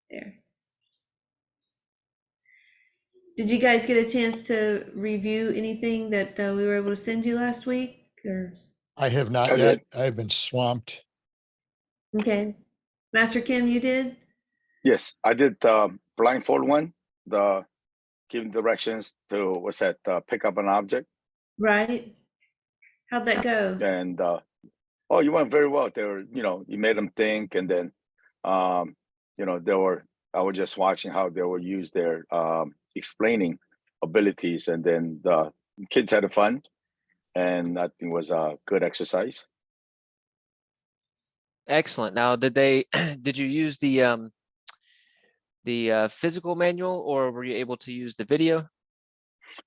There. Did you guys get a chance to review anything that we were able to send you last week? Or I have not I yet. did. I've been swamped. okay, Master Kim, you did? Yes, I did the blindfold one, the giving directions to, what's that, pick up an object. Right. How'd that go? And oh, you went very well. They were, you made them think, and then, I was just watching how they would use their explaining abilities, and then the kids had fun, and I think it was a good exercise. Excellent. Now, did you use the physical manual, or were you able to use the video?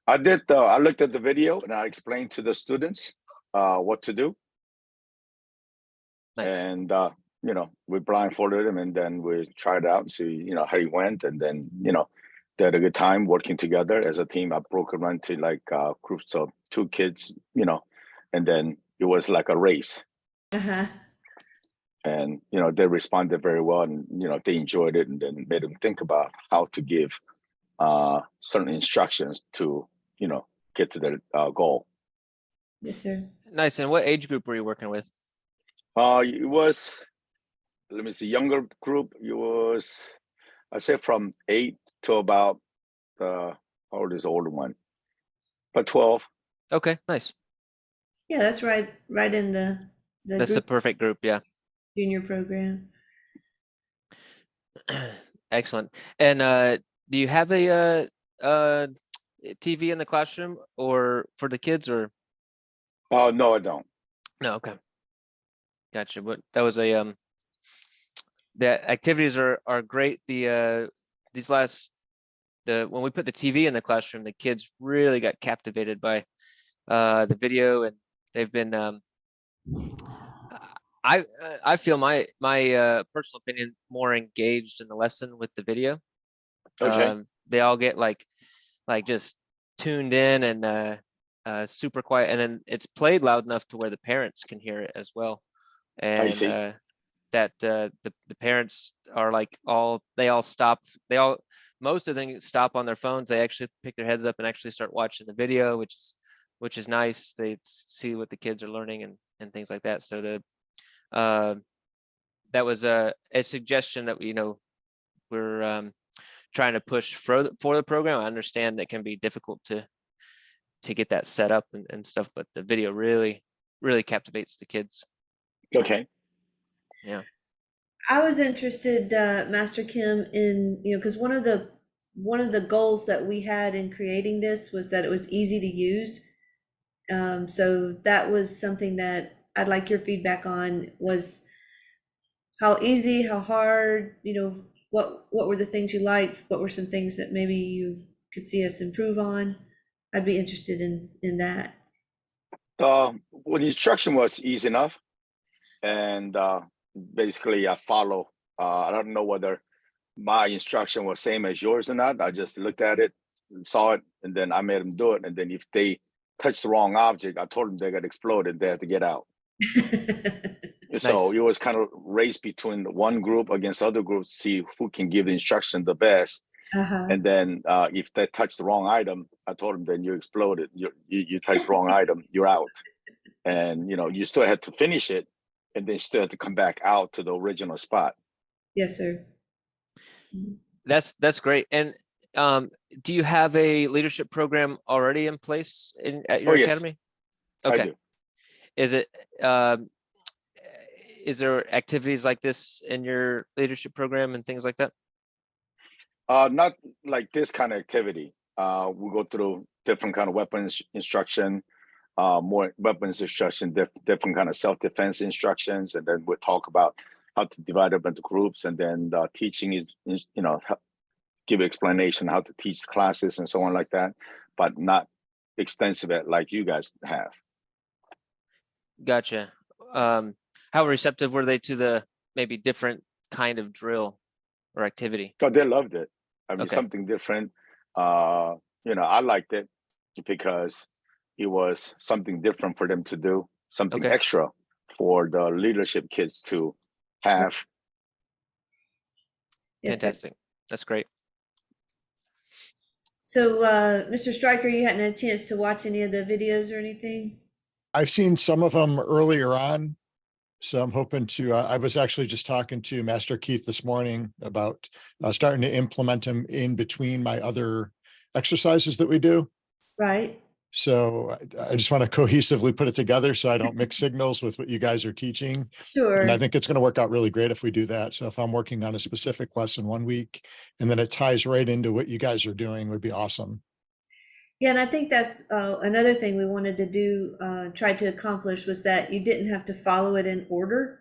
I did. I looked at the video and I explained to the students what to do. Nice. And we blindfolded him, and then we tried out and see how he went, and then they had a good time working together as a team. I broke it into like groups of 2 kids, and then it was like a race. Uh-huh. And they responded very well, and they enjoyed it, and then made them think about how to give certain instructions to get to their goal. Yes, sir. Nice. And what age group were you working with? It was, let me see, younger group. It was, I say, from 8 to about how old is the older one? About 12. Okay, nice. Yeah, that's right in the That's the perfect group, yeah. junior program. Excellent. And do you have a TV in the classroom or for the kids, or? Oh, no, I don't. No, okay. Gotcha. But that was the activities are great. When we put the TV in the classroom, the kids really got captivated by the video, and they've been I feel my personal opinion more engaged in the lesson with the video. Okay. They all get like just tuned in and super quiet, and then it's played loud enough to where the parents can hear it as well. And I see. that the parents are like most of them stop on their phones. They actually pick their heads up and actually start watching the video, which is nice. They see what the kids are learning and things like that. So that was a suggestion that we're trying to push for the program. I understand it can be difficult to get that set up and stuff, but the video really captivates the kids. Okay. Yeah. I was interested, Master Kim, in, because one of the goals that we had in creating this was that it was easy to use. So that was something that I'd like your feedback on, was how easy, how hard, what were the things you liked? What were some things that maybe you could see us improve on? I'd be interested in that. Well, the instruction was easy enough, and basically I follow. I don't know whether my instruction was same as yours or not. I just looked at it, saw it, and then I made them do it. And then if they touched the wrong object, I told them they got exploded. They had to get out. So Nice. it was kind of race between one group against other groups to see who can give the instruction the best. Uh-huh. And then if they touched the wrong item, I told them, then you exploded. You touched the wrong item, you're out. And you still had to finish it, and then still had to come back out to the original spot. Yes, sir. That's great. And do you have a leadership program already in place at your academy? Yes, okay. I do. Is there activities like this in your leadership program and things like that? Not like this kind of activity. We go through different kind of weapons instruction, more weapons instruction, different kind of self-defense instructions, and then we'll talk about how to divide up into groups, and then teaching is give explanation how to teach classes and so on like that, but not extensive like you guys have. Gotcha. How receptive were they to the maybe different kind of drill or activity? Oh, they loved it. I mean, Okay. something different. I liked it because it was something different for them to do, something Okay. extra for the leadership kids to have. Yes, sir. Fantastic. That's great. So, Mr. Stryker, you hadn't had a chance to watch any of the videos or anything? I've seen some of them earlier on. So I'm hoping to, I was actually just talking to Master Keith this morning about starting to implement them in between my other exercises that we do. Right. So I just want to cohesively put it together so I don't mix signals with what you guys are teaching. Sure. And I think it's going to work out really great if we do that. So if I'm working on a specific lesson one week and then it ties right into what you guys are doing, would be awesome. Yeah, and I think that's another thing we wanted to do, try to accomplish, was that you didn't have to follow it in order.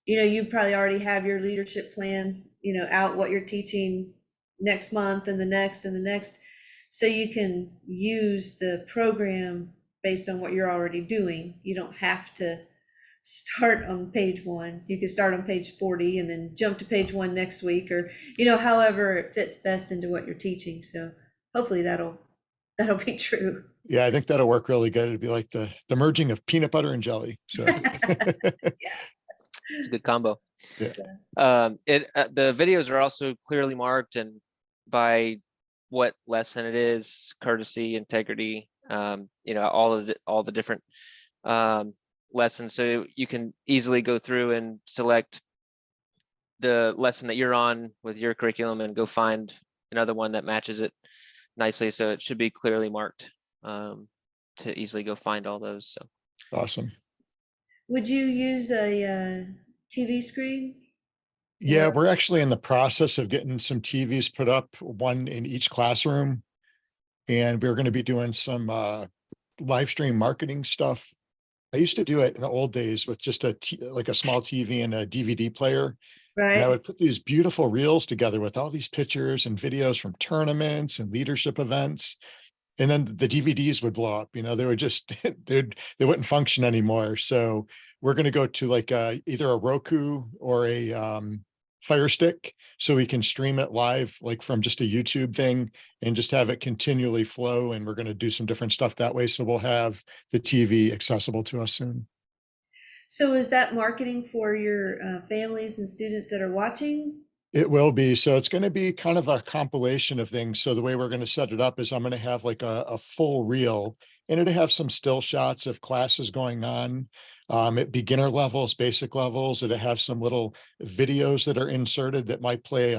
You know, you probably already have your leadership plan, out what you're teaching next month and the next and the next. So you can use the program based on what you're already doing. You don't have to start on page 1. You can start on page 40 and then jump to page 1 next week, or, however it fits best into what you're teaching. So hopefully that'll be true. Yeah, I think that'll work really good. It'd be like the merging of peanut butter and jelly. So It's a good combo. Yeah. The videos are also clearly marked and by what lesson it is, courtesy, integrity, all the different lessons. So you can easily go through and select the lesson that you're on with your curriculum and go find another one that matches it nicely. So it should be clearly marked to easily go find all those. So awesome. Would you use a TV screen? Yeah, we're actually in the process of getting some TVs put up, one in each classroom. And we're going to be doing some live stream marketing stuff. I used to do it in the old days with just like a small TV and a DVD player. And I Right. would put these beautiful reels together with all these pictures and videos from tournaments and leadership events. And then the DVDs would blow up, they would just, they wouldn't function anymore. So we're going to go to like either a Roku or a Fire Stick, so we can stream it live, like from just a YouTube thing, and just have it continually flow. And we're going to do some different stuff that way. So we'll have the TV accessible to us soon. So is that marketing for your families and students that are watching? It will be. So it's going to be kind of a compilation of things. So the way we're going to set it up is I'm going to have like a full reel, and it'll have some still shots of classes going on at beginner levels, basic levels. It'll have some little videos that are inserted that might play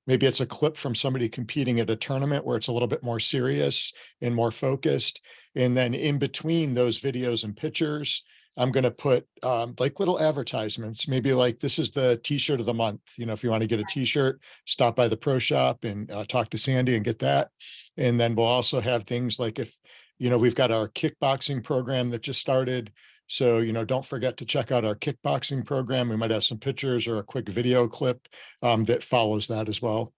maybe it's a clip from somebody competing at a tournament where it's a little bit more serious and more focused. And then in between those videos and pictures, I'm going to put like little advertisements, maybe like this is the t-shirt of the month. If you want to get a t-shirt, stop by the pro shop and talk to Sandy and get that. And then we'll also have things like if, we've got our kickboxing program that just started. So, don't forget to check out our kickboxing program. We might have some pictures or a quick video clip that follows that as well.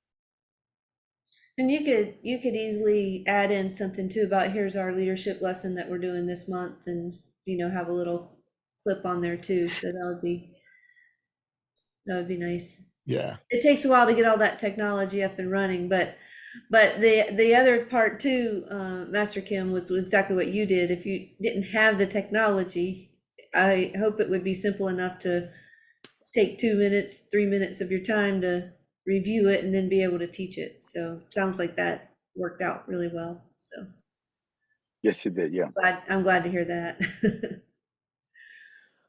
And you could easily add in something too about here's our leadership lesson that we're doing this month, and have a little clip on there too. So that would be nice. Yeah. It takes a while to get all that technology up and running, but the other part too, Master Kim, was exactly what you did. If you didn't have the technology, I hope it would be simple enough to take 2 minutes, 3 minutes of your time to review it and then be able to teach it. So it sounds like that worked out really well. So Yes, it did. Yeah. I'm glad to hear that.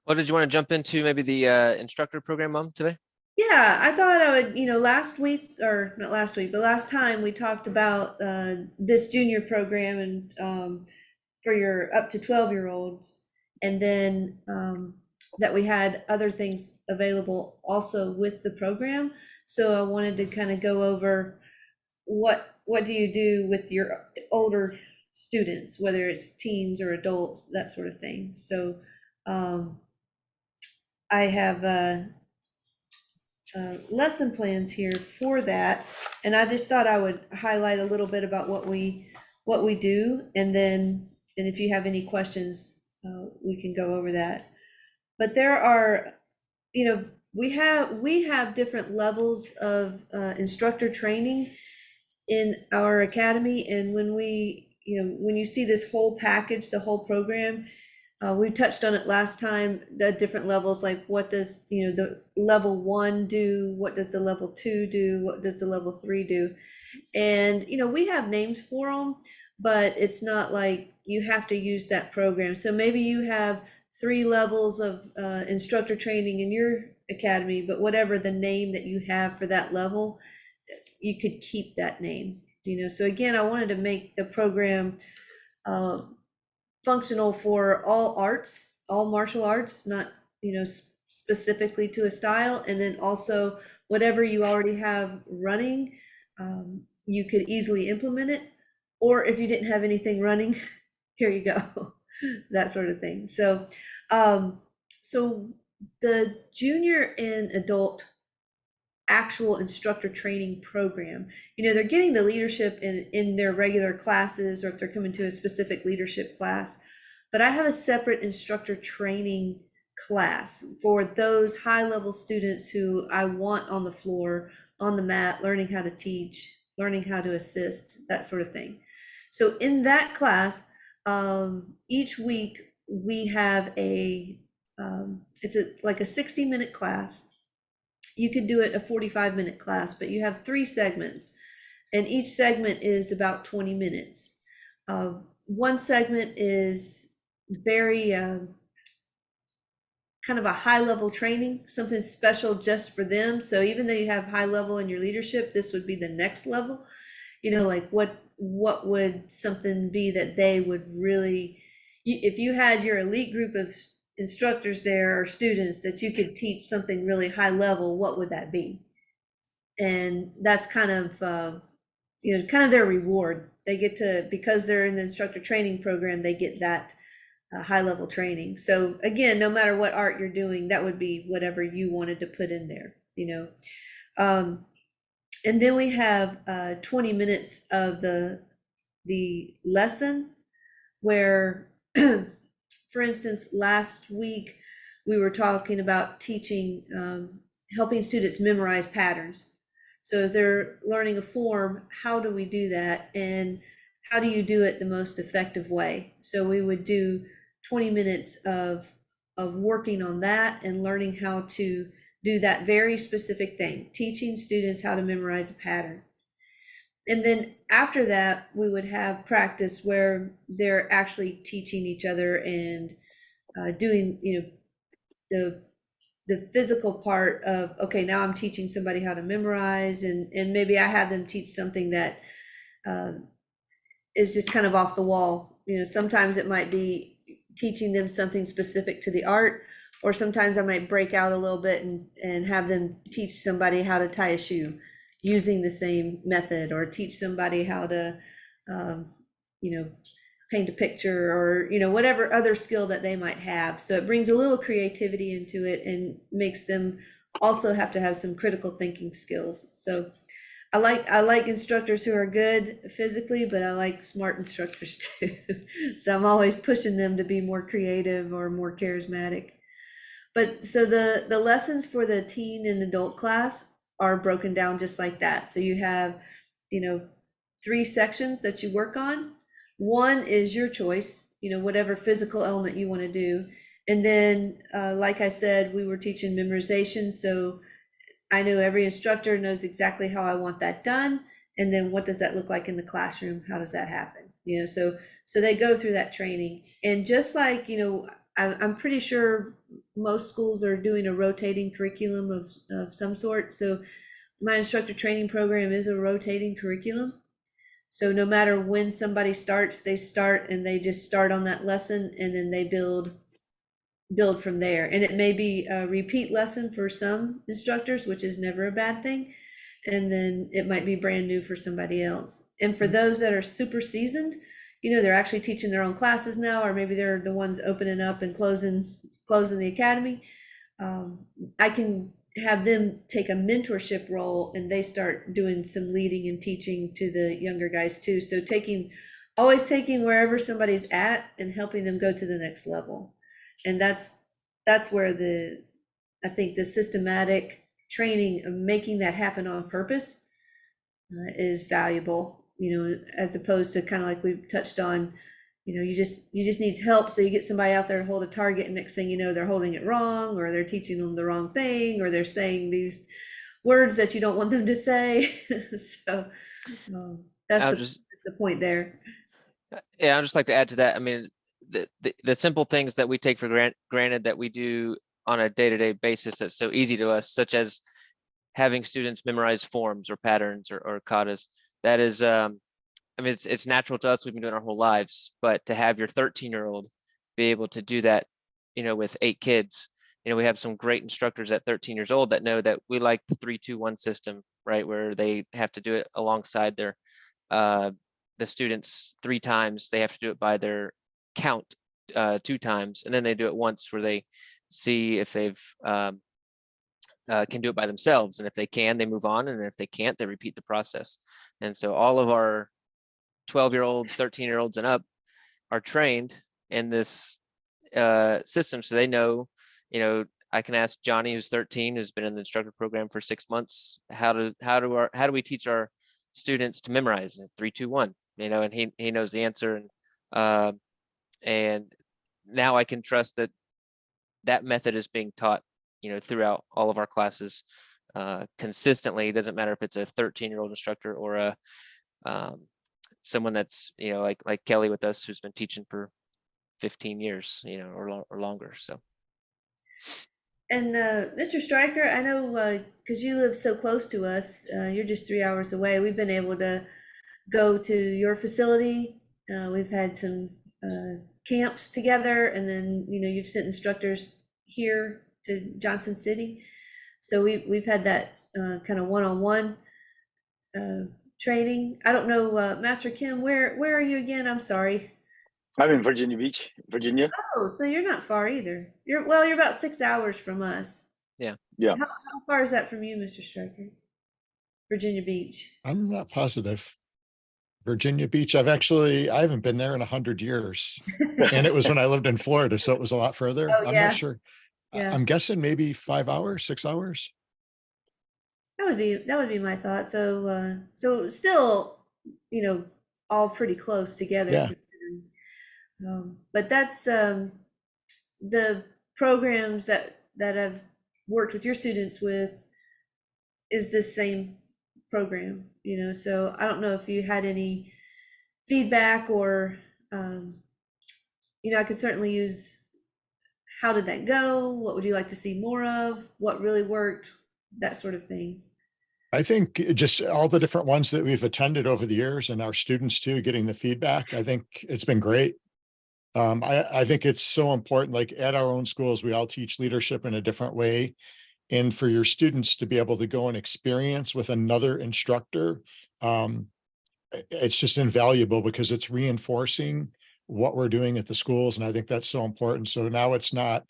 Well, did you want to jump into maybe the instructor program, Mom, today? Yeah, I thought I would, last week, or not last week, but last time we talked about this junior program and for your up to 12-year-olds, and then that we had other things available also with the program. So I wanted to kind of go over what do you do with your older students, whether it's teens or adults, that sort of thing. So I have lesson plans here for that, and I just thought I would highlight a little bit about what we do, and if you have any questions, we can go over that. But there are, we have different levels of instructor training in our academy, and when you see this whole package, the whole program, We touched on it last time, the different levels, like what does, the level 1 do? What does the level 2 do? What does the level 3 do? And, we have names for them, but it's not like you have to use that program. So maybe you have 3 levels of instructor training in your academy, but whatever the name that you have for that level, you could keep that name. So again, I wanted to make the program functional for all arts, all martial arts, not, specifically to a style. And then also whatever you already have running, you could easily implement it. Or if you didn't have anything running, here you go, that sort of thing. So, so the junior and adult actual instructor training program, they're getting the leadership in their regular classes, or if they're coming to a specific leadership class. But I have a separate instructor training class for those high level students who I want on the floor, on the mat, learning how to teach, learning how to assist, that sort of thing. So in that class, each week we have it's like a 60-minute class. You could do it a 45-minute class, but you have 3 segments, and each segment is about 20 minutes. One segment is very kind of a high level training, something special just for them. So even though you have high level in your leadership, this would be the next level. Like what would something be that they would really, if you had your elite group of instructors there or students that you could teach something really high level, what would that be? And that's kind of kind of their reward. They get to, because they're in the instructor training program, they get that high level training. So again, no matter what art you're doing, that would be whatever you wanted to put in there. And then we have 20 minutes of the lesson where for instance, last week we were talking about teaching, helping students memorize patterns. So if they're learning a form, how do we do that? And how do you do it the most effective way? So we would do 20 minutes of working on that and learning how to do that very specific thing, teaching students how to memorize a pattern. And then after that, we would have practice where they're actually teaching each other and doing, the physical part of, okay, now I'm teaching somebody how to memorize, and maybe I have them teach something that is just kind of off the wall. Sometimes it might be teaching them something specific to the art, or sometimes I might break out a little bit and have them teach somebody how to tie a shoe using the same method, or teach somebody how to, paint a picture, or, whatever other skill that they might have. So it brings a little creativity into it and makes them also have to have some critical thinking skills. So I like instructors who are good physically, but I like smart instructors too. So I'm always pushing them to be more creative or more charismatic. But so the lessons for the teen and adult class are broken down just like that. So you have, 3 sections that you work on. One is your choice, whatever physical element you want to do. And then, like I said, we were teaching memorization. So I know every instructor knows exactly how I want that done. And then what does that look like in the classroom? How does that happen? So they go through that training. And just like, I'm pretty sure most schools are doing a rotating curriculum of some sort. So my instructor training program is a rotating curriculum. So no matter when somebody starts, they start and they just start on that lesson, and then they build from there. And it may be a repeat lesson for some instructors, which is never a bad thing. And then it might be brand new for somebody else. And for those that are super seasoned, they're actually teaching their own classes now, or maybe they're the ones opening up and closing the academy. I can have them take a mentorship role, and they start doing some leading and teaching to the younger guys too. So always taking wherever somebody's at and helping them go to the next level. And that's where I think the systematic training of making that happen on purpose is valuable, as opposed to kind of like we touched on, you just need help. So you get somebody out there to hold a target, and next thing you know, they're holding it wrong, or they're teaching them the wrong thing, or they're saying these words that you don't want them to say. So that's I'll just, the point there. yeah, I'd just like to add to that. I mean, the simple things that we take for granted that we do on a day-to-day basis that's so easy to us, such as having students memorize forms or patterns or katas. That is, I mean, it's natural to us. We've been doing our whole lives, but to have your 13-year-old be able to do that, with 8 kids, we have some great instructors at 13 years old that know that we like the 3-2-1 system, right? Where they have to do it alongside their, the students 3 times. They have to do it by their count 2 times, and then they do it once where they see if they've can do it by themselves, and if they can, they move on, and if they can't, they repeat the process. And so all of our 12-year-olds, 13-year-olds and up are trained in this system, so they know, I can ask Johnny, who's 13, who's been in the instructor program for 6 months, how do we teach our students to memorize it? 3-2-1, and he knows the answer, and now I can trust that method is being taught, throughout all of our classes consistently. It doesn't matter if it's a 13-year-old instructor or a someone that's, like Kelly with us, who's been teaching for 15 years, or longer. So. And Mr. Stryker, I know because you live so close to us, you're just 3 hours away. We've been able to go to your facility. We've had some camps together, and then you've sent instructors here to Johnson City. So we've had that kind of one-on-one training. I don't know, Master Kim, where are you again? I'm sorry. I'm in Virginia Beach, Virginia. Oh, so you're not far either. You're about 6 hours from us. Yeah. How far is that from you, Mr. Stryker? Virginia Beach. I'm not positive. Virginia Beach. I haven't been there in 100 years. And it was when I lived in Florida, so it was a lot further. Oh, I'm yeah. not sure. Yeah. I'm guessing maybe 5 hours, 6 hours. That would be my thought. So so still, all pretty close together. Yeah. But that's the programs that I've worked with your students with is this same program, so I don't know if you had any feedback or I could certainly use how did that go? What would you like to see more of? What really worked? That sort of thing. I think just all the different ones that we've attended over the years, and our students too, getting the feedback, I think it's been great. I think it's so important, like at our own schools, we all teach leadership in a different way. And for your students to be able to go and experience with another instructor, it's just invaluable because it's reinforcing what we're doing at the schools. And I think that's so important. So now it's kind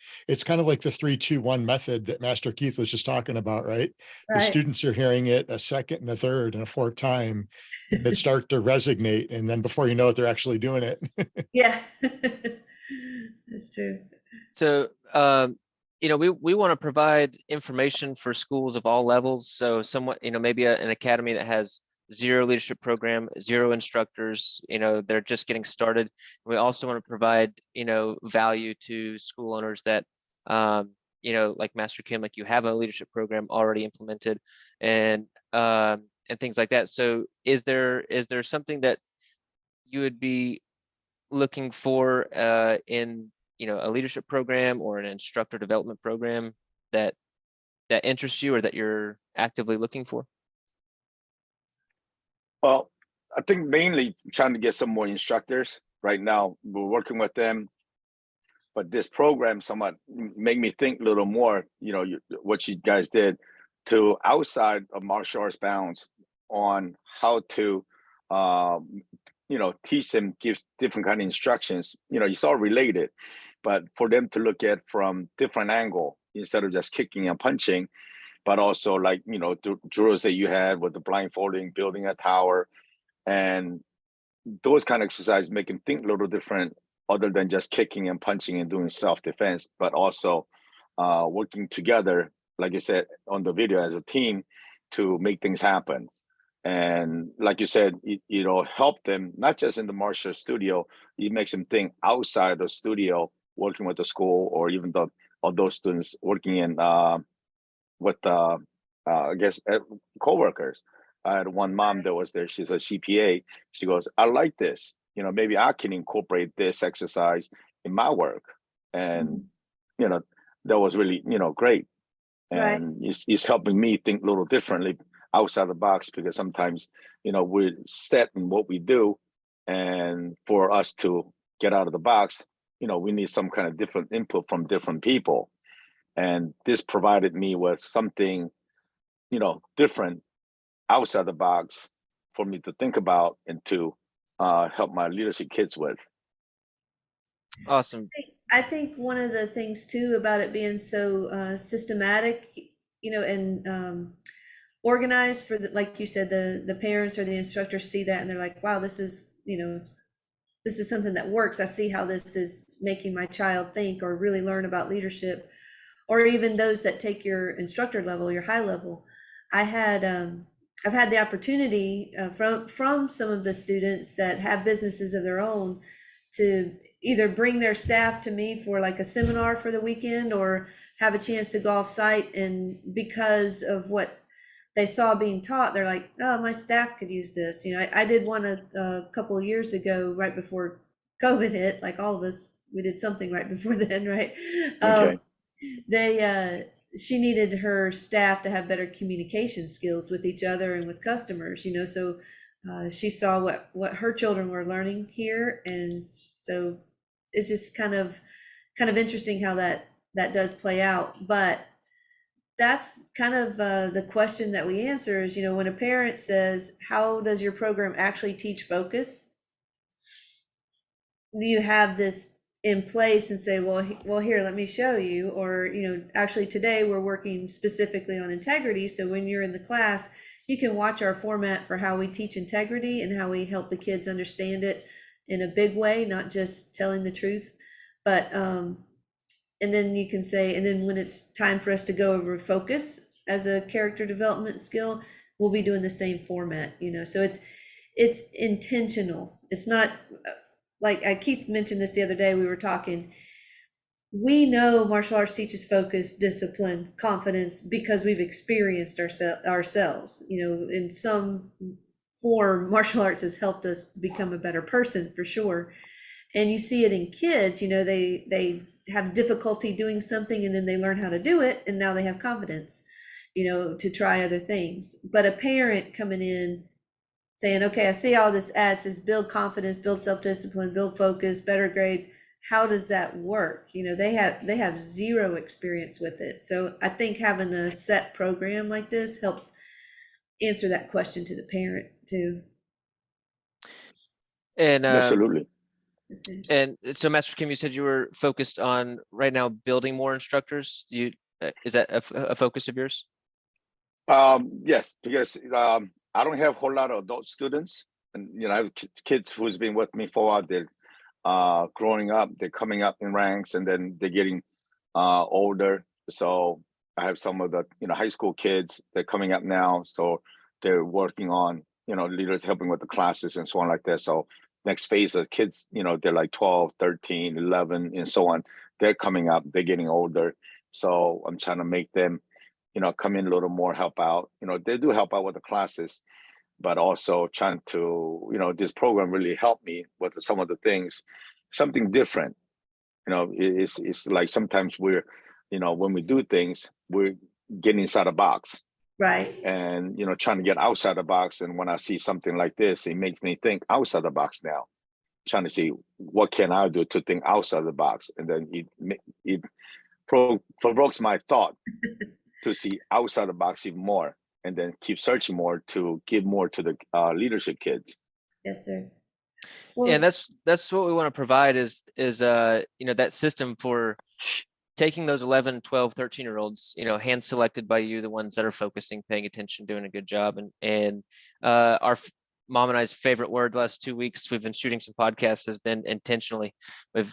of like the 3-2-1 method that Master Keith was just talking about, right? The students are hearing it a second and a third and a fourth time, and it start to resonate. And then before you know it, they're actually doing it. Yeah, that's true. So, we want to provide information for schools of all levels. So somewhat, maybe an academy that has 0 leadership program, 0 instructors, they're just getting started. We also want to provide, value to school owners that, like Master Kim, like you have a leadership program already implemented and things like that. So is there something that you would be looking for in, a leadership program or an instructor development program that interests you or that you're actively looking for? Well, I think mainly trying to get some more instructors. Right now, we're working with them, but this program somewhat made me think a little more, what you guys did to outside of martial arts bounds on how to, teach them, give different kind of instructions. It's all related, but for them to look at from different angle instead of just kicking and punching, but also like, the drills that you had with the blindfolding, building a tower, and those kind of exercises make them think a little different other than just kicking and punching and doing self-defense, but also working together, like I said on the video, as a team to make things happen. And like you said, help them not just in the martial studio. It makes them think outside the studio, working with the school, or even the those students working in with I guess coworkers. I had one mom that was there. She's a CPA. She goes, "I like this. Maybe I can incorporate this exercise in my work." And that was really great. Right. And it's helping me think a little differently outside the box, because sometimes we're set in what we do, and for us to get out of the box, we need some kind of different input from different people. And this provided me with something different outside the box for me to think about and to help my leadership kids with. Awesome. I think one of the things too about it being so systematic, and organized for the, like you said, the parents or the instructors see that and they're like, wow, this is something that works. I see how this is making my child think or really learn about leadership. Or even those that take your instructor level, your high level. I've had the opportunity from some of the students that have businesses of their own to either bring their staff to me for like a seminar for the weekend, or have a chance to go off site, and because of what they saw being taught, they're like, oh, my staff could use this. I did one a couple of years ago, right before COVID hit, like all of us, we did something right before then, right? Okay. She needed her staff to have better communication skills with each other and with customers, so she saw what her children were learning here, and so it's just kind of interesting how that does play out. But that's kind of the question that we answer is, when a parent says, how does your program actually teach focus? Do you have this in place and say, well, here, let me show you, or actually today we're working specifically on integrity, so when you're in the class you can watch our format for how we teach integrity and how we help the kids understand it in a big way, not just telling the truth. But and then you can say, and then when it's time for us to go over focus as a character development skill, we'll be doing the same format. So it's intentional. It's not like Keith mentioned this the other day, we were talking. We know martial arts teaches focus, discipline, confidence, because we've experienced ourselves. In some form, martial arts has helped us become a better person, for sure. And you see it in kids, they have difficulty doing something and then they learn how to do it, and now they have confidence, to try other things. But a parent coming in saying, okay, I see all this says build confidence, build self-discipline, build focus, better grades. How does that work? They have zero experience with it. So I think having a set program like this helps answer that question to the parent too. And Absolutely. and so, Master Kim, you said you were focused on right now building more instructors. Is that a focus of yours? Yes, because I don't have a whole lot of adult students, and I have kids who's been with me for a while. They're growing up, they're coming up in ranks, and then they're getting older. So I have some of the high school kids, they're coming up now, so they're working on leaders, helping with the classes and so on like that. So next phase of kids, they're like 12, 13, 11, and so on. They're coming up, they're getting older. So I'm trying to make them come in a little more, help out. They do help out with the classes, but also trying to, this program really helped me with some of the things, something different. It's like sometimes we're, when we do things, we're getting inside the box. Right. And, trying to get outside the box. And when I see something like this, it makes me think outside the box now, trying to see what can I do to think outside the box. And then it provokes my thought to see outside the box even more, and then keep searching more to give more to the leadership kids. Yes, sir. And that's what we want to provide is that system for taking those 11, 12, 13-year-olds, hand selected by you, the ones that are focusing, paying attention, doing a good job. And our mom and I's favorite word the last 2 weeks, we've been shooting some podcasts, has been intentionally. Feel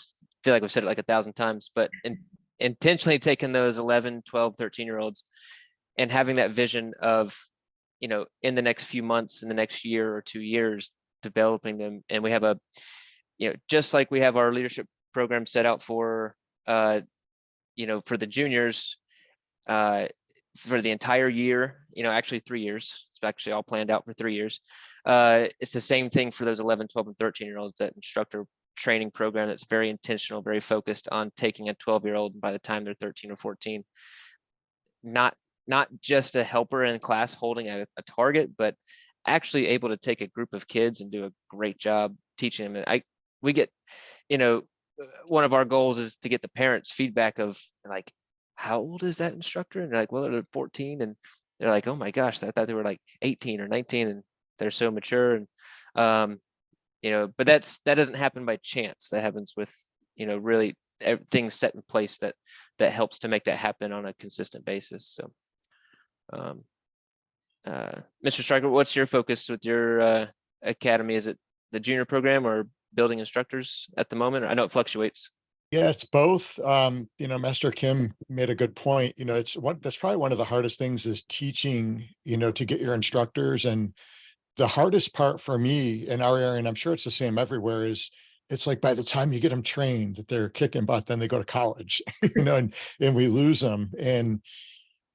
like we've said it like 1,000 times, but intentionally taking those 11, 12, 13-year-olds and having that vision of, you know, in the next few months, in the next year or 2 years, developing them. And we have a, you know, just like we have our leadership program set out for, you know, for the juniors, for the entire year, you know, actually 3 years. It's actually all planned out for 3 years. It's the same thing for those 11, 12, and 13-year-olds, that instructor training program that's very intentional, very focused on taking a 12-year-old by the time they're 13 or 14. Not just a helper in class holding a target, but actually able to take a group of kids and do a great job teaching them. And we get, you know, one of our goals is to get the parents' feedback of like, how old is that instructor? And they're like, well, they're 14. And they're like, oh my gosh, I thought they were like 18 or 19, and they're so mature. And, you know, but that doesn't happen by chance. That happens with, you know, really things set in place that helps to make that happen on a consistent basis. So, Mr. Stryker, what's your focus with your academy? Is it the junior program or building instructors at the moment? I know it fluctuates. Yeah, it's both. You know, Master Kim made a good point. You know, that's probably one of the hardest things is teaching, you know, to get your instructors. And the hardest part for me in our area, and I'm sure it's the same everywhere, is it's like by the time you get them trained that they're kicking butt, then they go to college, you know, and we lose them. And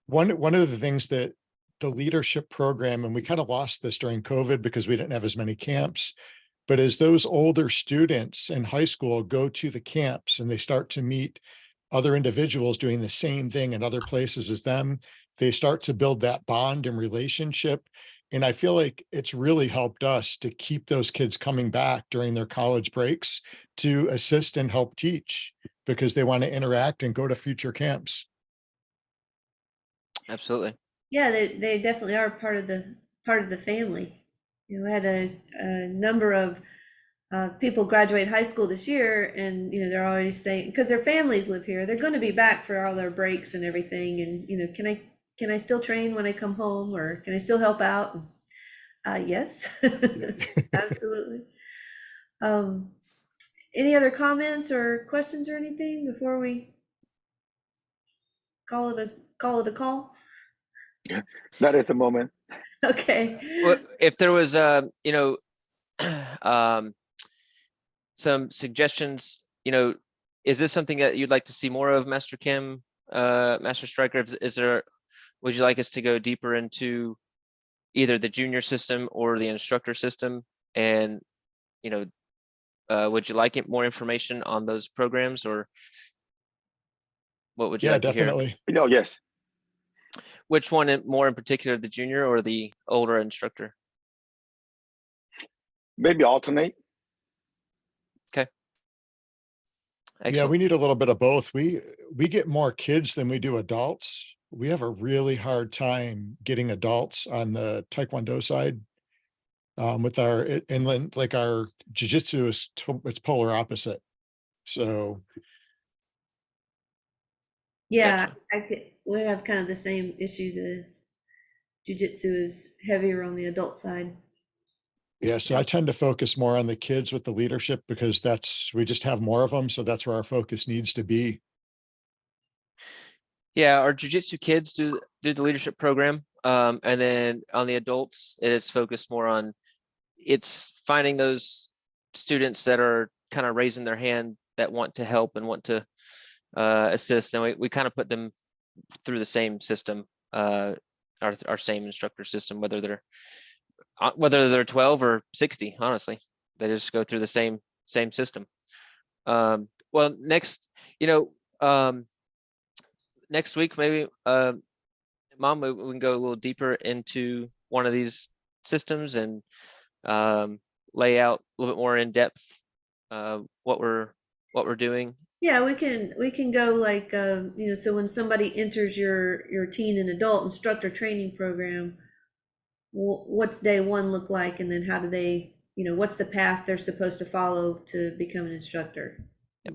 one of the things that the leadership program, and we kind of lost this during COVID because we didn't have as many camps, but as those older students in high school go to the camps and they start to meet other individuals doing the same thing in other places as them, they start to build that bond and relationship. And I feel like it's really helped us to keep those kids coming back during their college breaks to assist and help teach because they want to interact and go to future camps. Absolutely. Yeah, they definitely are part of the family. You know, we had a number of people graduate high school this year, and you know they're already saying because their families live here, they're going to be back for all their breaks and everything. And you know, can I still train when I come home, or can I still help out? Yes, absolutely. Any other comments or questions or anything before we call it a call? Not at the moment. Okay. Well, if there was, you know, some suggestions, you know, is this something that you'd like to see more of, Master Kim, Master Stryker? Would you like us to go deeper into either the junior system or the instructor system? And, you know, would you like more information on those programs, or what would you Yeah, like to hear? definitely. No, yes. Which one more in particular, the junior or the older instructor? Maybe alternate. Okay. Yeah, Excellent. we need a little bit of both. We get more kids than we do adults. We have a really hard time getting adults on the Taekwondo side. With our inland, like our jiu-jitsu it's polar opposite. So Yeah, Gotcha. we have kind of the same issue. The jujitsu is heavier on the adult side. yeah, so I tend to focus more on the kids with the leadership because we just have more of them. So that's where our focus needs to be. Yeah, our jujitsu kids do the leadership program. And then on the adults, it is focused more on it's finding those students that are kind of raising their hand that want to help and want to assist. And we kind of put them through the same system, our same instructor system, whether they're 12 or 60, honestly, they just go through the same system. Well, next, you know, next week, maybe, Mom, we can go a little deeper into one of these systems and lay out a little bit more in depth what we're doing. Yeah, we can go like you know, so when somebody enters your teen and adult instructor training program, what's day one look like, and then how do they, you know, what's the path they're supposed to follow to become an instructor? Yep.